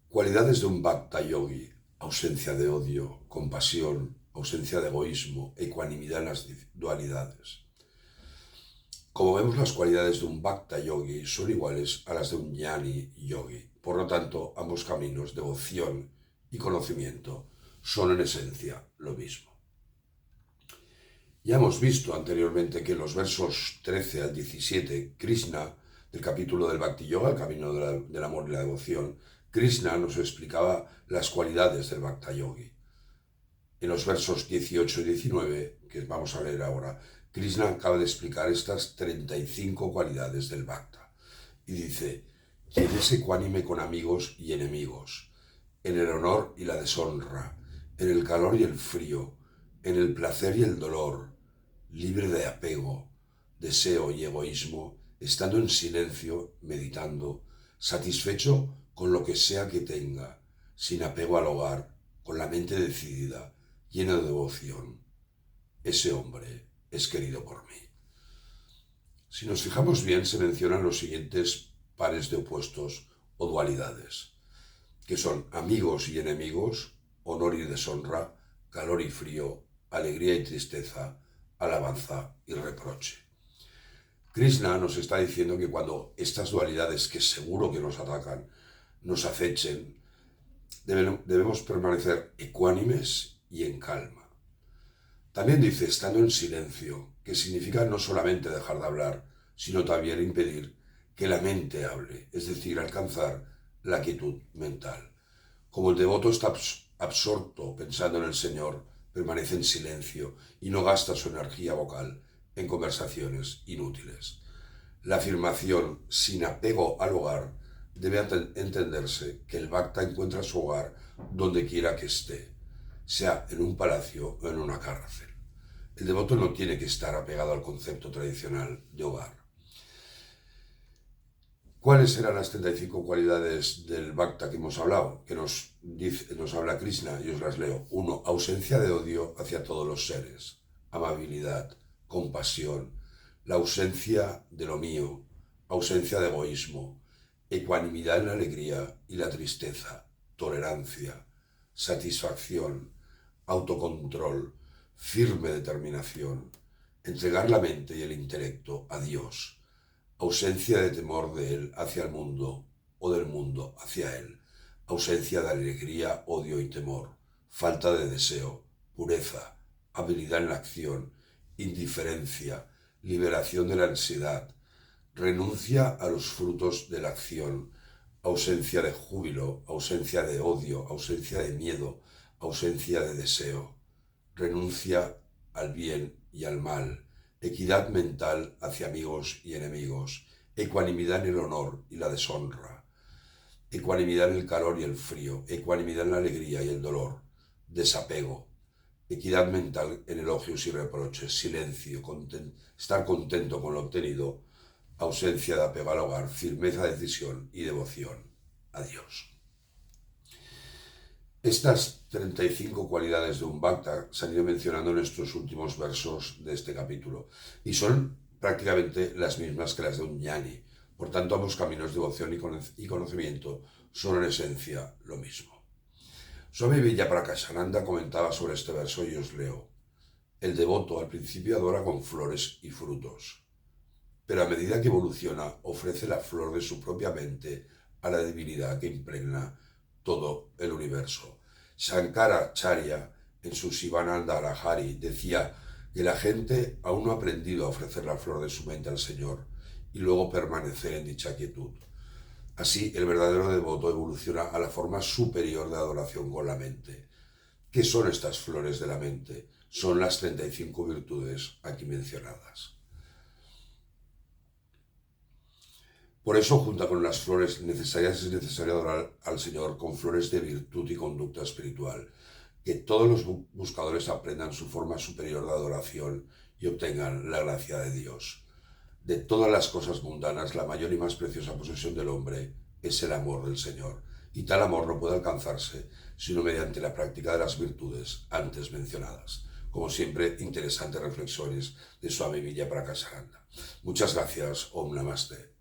Cualidades de un Bhakta Yogi: ausencia de odio, compasión, ausencia de egoísmo, ecuanimidad en las dualidades. Como vemos, las cualidades de un Bhakta Yogi son iguales a las de un Jnani Yogi. Por lo tanto, ambos caminos, devoción y conocimiento, son en esencia lo mismo. Ya hemos visto anteriormente que en los versos 13 al 17, Krishna, del capítulo del Bhakti Yoga, el camino del amor y la devoción, Krishna nos explicaba las cualidades del Bhakta Yogi. En los versos 18 y 19, que vamos a leer ahora, Krishna acaba de explicar estas 35 cualidades del Bhakta. Y dice: quien es ecuánime con amigos y enemigos, en el honor y la deshonra, en el calor y el frío, en el placer y el dolor, libre de apego, deseo y egoísmo, estando en silencio, meditando, satisfecho con lo que sea que tenga, sin apego al hogar, con la mente decidida, lleno de devoción. Ese hombre es querido por mí. Si nos fijamos bien, se mencionan los siguientes pares de opuestos o dualidades, que son amigos y enemigos, honor y deshonra, calor y frío, alegría y tristeza, alabanza y reproche. Krishna nos está diciendo que cuando estas dualidades, que seguro que nos atacan, nos acechen, debemos permanecer ecuánimes y en calma. También dice estando en silencio, que significa no solamente dejar de hablar, sino también impedir que la mente hable, es decir, alcanzar la quietud mental. Como el devoto está absorto pensando en el Señor, permanece en silencio y no gasta su energía vocal en conversaciones inútiles. La afirmación sin apego al hogar debe entenderse que el Bhakta encuentra su hogar donde quiera que esté, sea en un palacio o en una cárcel. El devoto no tiene que estar apegado al concepto tradicional de hogar. ¿Cuáles serán las 35 cualidades del Bhakta que hemos hablado? Que nos habla Krishna, y os las leo. 1. Ausencia de odio hacia todos los seres. Amabilidad, compasión, la ausencia de lo mío, ausencia de egoísmo, ecuanimidad en la alegría y la tristeza, tolerancia, satisfacción, autocontrol, firme determinación, entregar la mente y el intelecto a Dios, ausencia de temor de él hacia el mundo o del mundo hacia él, ausencia de alegría, odio y temor, falta de deseo, pureza, habilidad en la acción, indiferencia, liberación de la ansiedad, renuncia a los frutos de la acción, ausencia de júbilo, ausencia de odio, ausencia de miedo, ausencia de deseo, renuncia al bien y al mal, equidad mental hacia amigos y enemigos, ecuanimidad en el honor y la deshonra, ecuanimidad en el calor y el frío, ecuanimidad en la alegría y el dolor, desapego, equidad mental en elogios y reproches, silencio, estar contento con lo obtenido, ausencia de apego al hogar, firmeza de decisión y devoción a Dios. Estas 35 cualidades de un Bhakta se han ido mencionando en estos últimos versos de este capítulo y son prácticamente las mismas que las de un Jnani. Por tanto, ambos caminos de devoción y conocimiento son en esencia lo mismo. Swami Vijayaprakasananda comentaba sobre este verso y os leo. El devoto al principio adora con flores y frutos, pero a medida que evoluciona ofrece la flor de su propia mente a la divinidad que impregna todo el universo. Shankaracharya, en su Sivananda-lahari, decía que la gente aún no ha aprendido a ofrecer la flor de su mente al Señor y luego permanecer en dicha quietud. Así, el verdadero devoto evoluciona a la forma superior de adoración con la mente. ¿Qué son estas flores de la mente? Son las 35 virtudes aquí mencionadas. Por eso, junto con las flores necesarias, es necesario adorar al Señor con flores de virtud y conducta espiritual. Que todos los buscadores aprendan su forma superior de adoración y obtengan la gracia de Dios. De todas las cosas mundanas, la mayor y más preciosa posesión del hombre es el amor del Señor. Y tal amor no puede alcanzarse sino mediante la práctica de las virtudes antes mencionadas. Como siempre, interesantes reflexiones de Swami Vijayaprakasananda. Muchas gracias. Om Namaste.